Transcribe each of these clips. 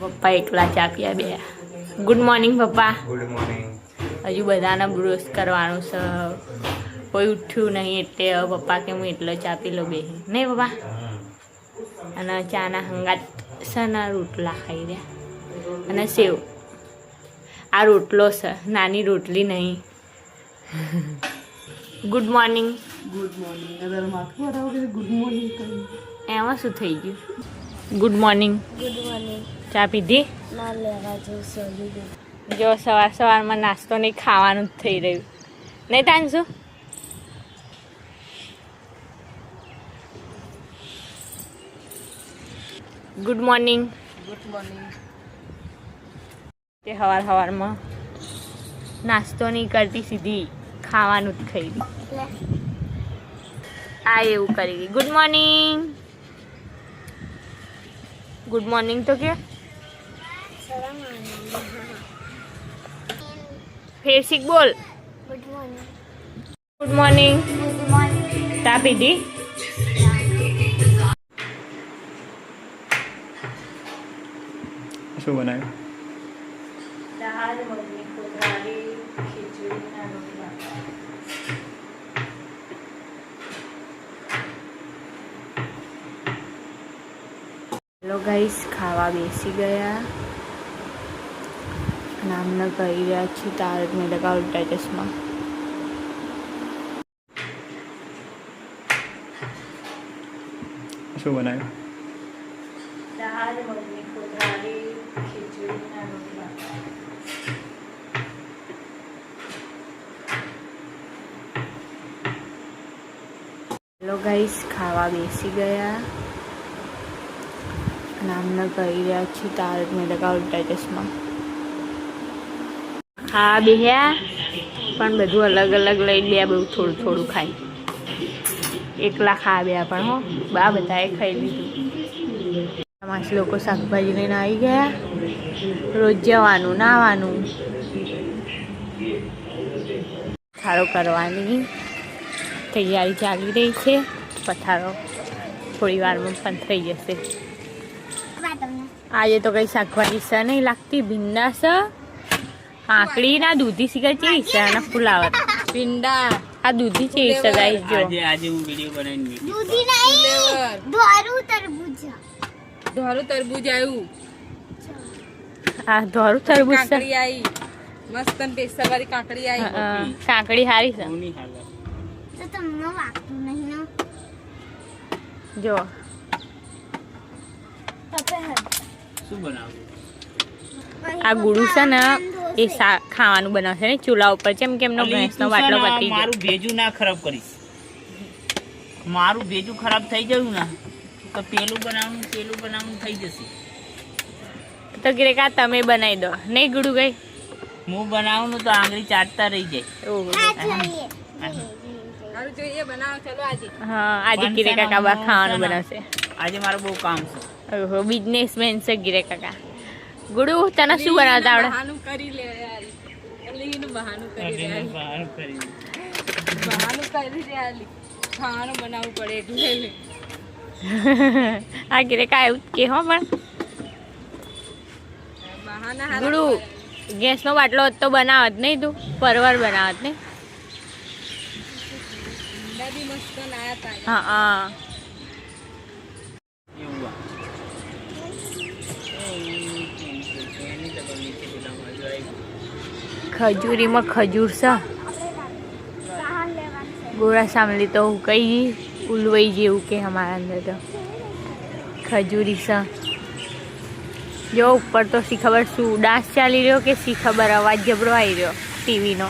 પપ્પા એકલા ચા પીયા બે. ગુડ મોર્નિંગ પપ્પા. Good morning. હજુ બધાને બ્રશ કરવાનું છે, કોઈ ઉઠ્યું નહીં એટલે પપ્પા કે હું એટલો ચા પી લો બે નહીં પપ્પા. અને ચાના હંગાત સના રોટલા ખાઈ રહ્યા અને સેવ. આ રોટલો છે, નાની રોટલી નહીં. Good morning. Good morning. અરે માથું હરાવો કે ગુડ મોર્નિંગ કહ્યું. એમાં શું થઈ ગયું? Good morning. Good morning. ચા પીધી? ના લેવા જવું સોલી. જો સવારમાં નાસ્તો નહીં, ખાવાનું જ થઈ રહ્યું નહીં તાનશું. Good morning. Good morning. તે સવારમાં નાસ્તો નહીં કરતી, સીધી ખાવાનું જ ખાઈ દી. આ એવું કરી ગઈ. Good morning. ગુડ મોર્નિંગ તો કે ફેર શીખ બોલ. Good morning. Good morning. Good morning. ચા પીધી? શું બનાવ્યું? દાળ, મગની કોથળી, ખીચડીના રોટલા. હેલો ગાઈસ, ખાવા બેસી ગયા. નામને કહી રહ્યા છે તારક મહેતા કા ઉલ્ટા ચશ્મા. શું બનાવ્યું? દાળ, મગની કોથળી, ખીચડીના રોટલા. હેલો ગાઈસ, ખાવા બેસી ગયા. નામને કહી રહ્યા છે તારક મહેતા કા ઉલ્ટા ચશ્મા. ખાવા બેસ્યા પણ બધું અલગ અલગ લઈને બે બહુ થોડું થોડું ખાય. એકલા ખાવા બેયા પણ હો બા બધાએ ખાઈ લીધું. માસી લોકો શાકભાજી લઈને આવી ગયા. રોજ જવાનું, નાવાનું, પથારો કરવાની તૈયારી ચાલી રહી છે. પથારો થોડી વારમાં પણ થઈ જશે. આજે તો કઈ શાકભાજી છે નહીં લાગતી. ભીંડા છે, કાકડી ના દૂધી શીખર ચી છે અને ફુલાવર ભીંડા. આ દૂધી ચી છે ગાઈસ. જો આજે હું વિડિયો બનાવીને દૂધી નહીં, ધોરું તરબૂચ. ધોરું તરબૂચ આવ્યું. આ ધોરું તરબૂચ છે. કાકડી આવી મસ્ત પેસ્તા વાળી કાકડી આવી. કાકડી હારી છે. તો તમને વાગતું નહીં ને. જો શું બનાવ્યું? આ ગુડું છે ને એ ખાવાનું બનાવશે ને ચૂલા ઉપર. જેમ કે એમનો ભેંસનો બાટલો પતી ગયો. મારું ભેજું ના ખરાબ કરીશ. મારું ભેજું ખરાબ થઈ ગયું ને તો પેલું બનાવવાનું થઈ જશે. તો ગિરેકા તમે બનાવી દો નહીં ગુડુ ગઈ. હું બનાવું તો આંગળી ચાટતા રહી જાય. હા, આજે ગિરે કાકા બા ખાવાનું બનાવશે. આજે મારું બહુ કામ છે. ઓહો, બિઝનેસમેન છે ગિરે કાકા. ગુડુ તને શું બનાવતા આવડે? બહાનું કરી લે યાર. અલીનું બહાનું કરી લે. બહાનું કરી લે અલી. ખાવાનું બનાવવું પડે એટલે લે. આ ગિરે કાકા એવું કે હો પણ બહાના ગુડુ ગેસનો બાટલો હોત તો બનાવત નહીં, તું પરવર બનાવત નહીં. દાદી મસ્ત લાયા તા. હા હા. એવું આ. ખજૂરીમાં ખજૂર છે. ગોળા સામલી તો કઈ ઉલવાઈ જેવું કે અમારા અંદર તો ખજૂરી છે. જો ઉપર તો શી ખબર શું ડાન્સ ચાલી રહ્યો કે શી ખબર અવાજ જબરો આવી રહ્યો ટીવીનો.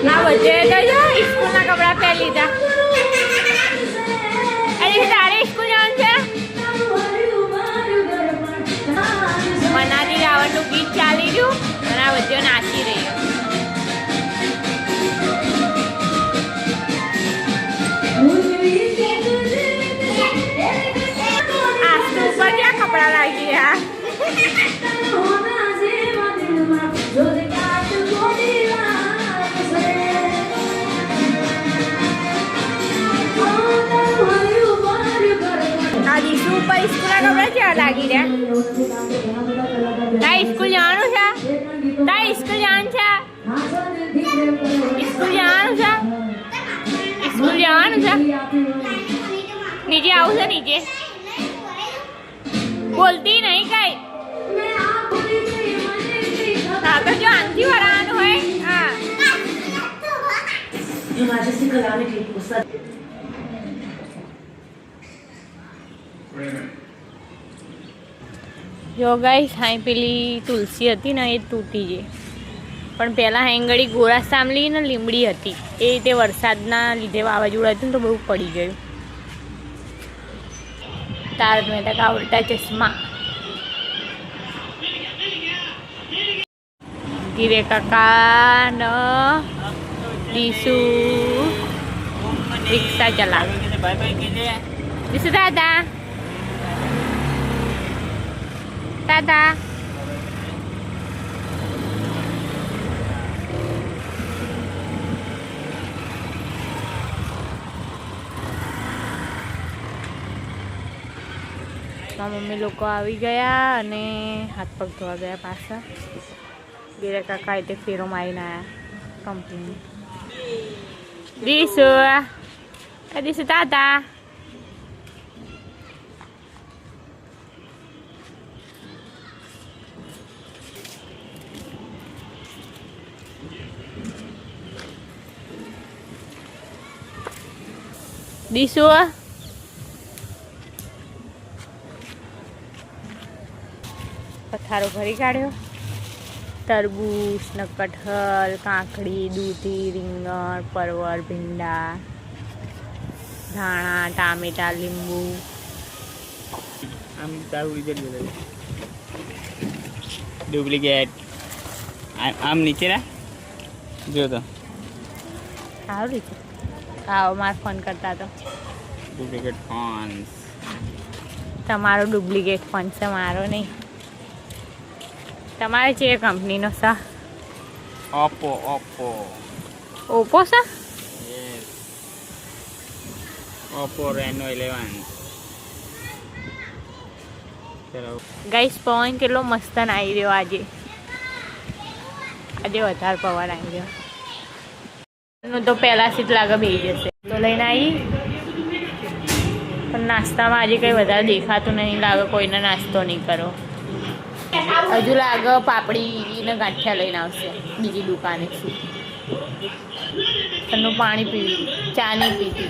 ના વચ્ચે તો જો સ્કૂલના કપડાં પહેરી લીધા. અરે તારે સ્કૂલ જવાનું છે? મનાલી રાવણનું ગીત ચાલી રહ્યું અને આ વચ્ચે નાચી રહ્યો. આ ઉપર ક્યાં કપડાં લાગી રહ્યા? આ દીસુ ઉપર સ્કૂલ તારા કપડા કેવા લાગી રહ્યા? તારે સ્કૂલ જવાનું છે? તારે સ્કૂલ જવાનું છે? સ્કૂલ જવાનું છે? સ્કૂલ જવાનું છે? નીચે આવું છે નીચે? બોલતી નહીં કઈ. હા તો જો આનથી વરાવાનું હોય હા. જો ગાઈસ હાઈ પેલી તુલસી હતી ને એ તૂટી ગઈ પણ પહેલાં હેંગડી ગોળા સાંભળી ને લીમડી હતી એ રીતે વરસાદના લીધે વાવાઝોડું હતું ને તો બહુ પડી ગયું. તારક મહેતા કા ઉલ્ટા ચશ્મા. ગીરે કાકા ન દીસુ રિક્ષા ચલાવે. દીસુ દાદા દાદા મારા મમ્મી લોકો આવી ગયા અને હાથ પગ ધોવા ગયા પાછા. ગીરે કાકા એટલે ફેરો મારીને આવ્યા કંપની. દીસુ દીસુ દાદા દીસુ પથારો ભરી કાઢ્યો. તરબૂચ ને કઠહલ કાકડી દૂધી રીંગણ પરવળ ભીંડા ધાણા ટામેટા લીંબુ. આમ તારું ડુપ્લિકેટ આમ નીચે ના જો તો સારું રીતે આવો મારે ફોન કરતા તો ડુપ્લિકેટ ફોન. તમારો ડુપ્લિકેટ ફોન છે મારો નહીં. તમારે છે કંપનીનો છે? ઓપ્પો ઓપ્પો ઓપ્પો છે? Yes Oppo Reno 11. ચલો ગાઈસ પવન કેટલો મસ્ત આવી રહ્યો આજે. આજે વધારે પવન આવી રહ્યો. નું તો પહેલાંથી જ લાગે બેસી જશે તો લઈને આવી પણ નાસ્તામાં આજે કંઈ વધારે દેખાતું નહીં. લાગે કોઈને નાસ્તો નહીં કરો. હજુ લાગે પાપડીને ગાંઠિયા લઈને આવશે બીજી દુકાનેથી. તનું પાણી પીવી ચા નહીં પીતી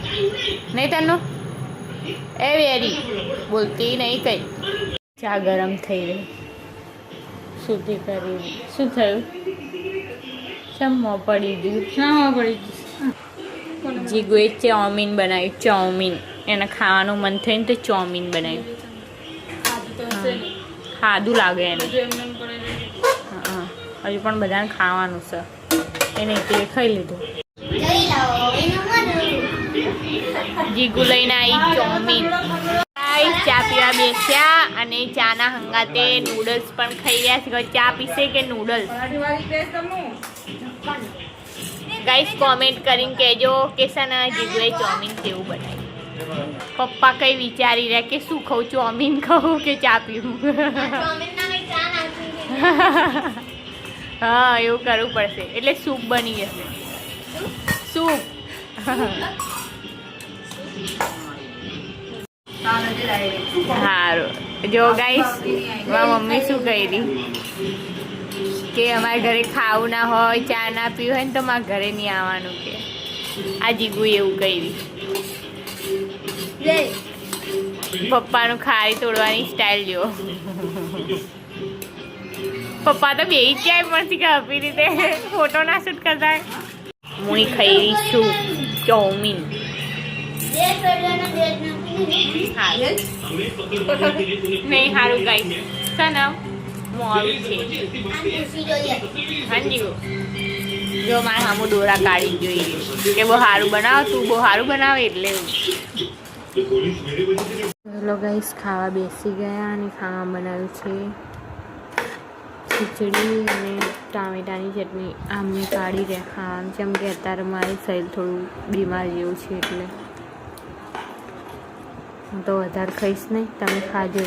નહીં તનું એ વેરી બોલતી નહીં કંઈ. ચા ગરમ થઈ રહી સુધી કરી. શું થયું? શમમાં પડી ગયું. શામાં પડી ગયું? જીગુએ ચાઉમીન બનાવ્યું. ચાઉમીન એને ખાવાનું મન થયું ને તો ચાઉમીન બનાવ્યું. સાદું લાગે એને. હા હજુ પણ બધાને ખાવાનું છે એને એટલે ખાઈ લીધું. જીગુ લઈને આવી ચાઉમીન. ચા પીવા બેસ્યા અને ચાના હંગાતે નૂડલ્સ પણ ખાઈ રહ્યા છે. ચા પીશે કે નૂડલ્સ? ગાઈસ કોમેન્ટ કરીને કહેજો કે સના જીગુએ ચાઉમીન કેવું બનાવ્યું. પપ્પા કઈ વિચારી રહ્યા કે શું ખાઉં ચાઉમીન ખાઉં કે ચા પીવું. હા એવું કરવું પડશે એટલે સૂપ બની જશે. સૂપ સારું. જો ગાઈસ મારા મમ્મી શું કરી કે અમારા ઘરે ખાવું ના હોય ચા ના પીવું હોય ને તો મારા ઘરે નહીં આવવાનું કે. આ જીગુ એવું કરી. પપ્પાનું ખારી તોડવાની સ્ટાઇલ જો. પપ્પા તો બે ક્યાંય પડતી કે આપી રીતે ફોટો ના શૂટ કરતા. હું ખાઈ છું ચાઉમીન. નહીં સારું ગાઈ સનમ મોડું છે. હાજી જો મારે સામું દોરા કાઢી જોઈએ કે બહુ સારું બનાવ તું બહુ સારું બનાવે એટલે. હેલો ગાઈસ ખાવા બેસી ગયા અને ખાવા બનાવ્યું છે ખીચડી અને ટામેટાની ચટણી. આમને કાઢી રહ્યા ખાવાનું જેમ કે અત્યારે મારી શરીર થોડું બીમાર જેવું છે એટલે હું તો વધારે ખાઈશ નહીં, તમે ખાજો.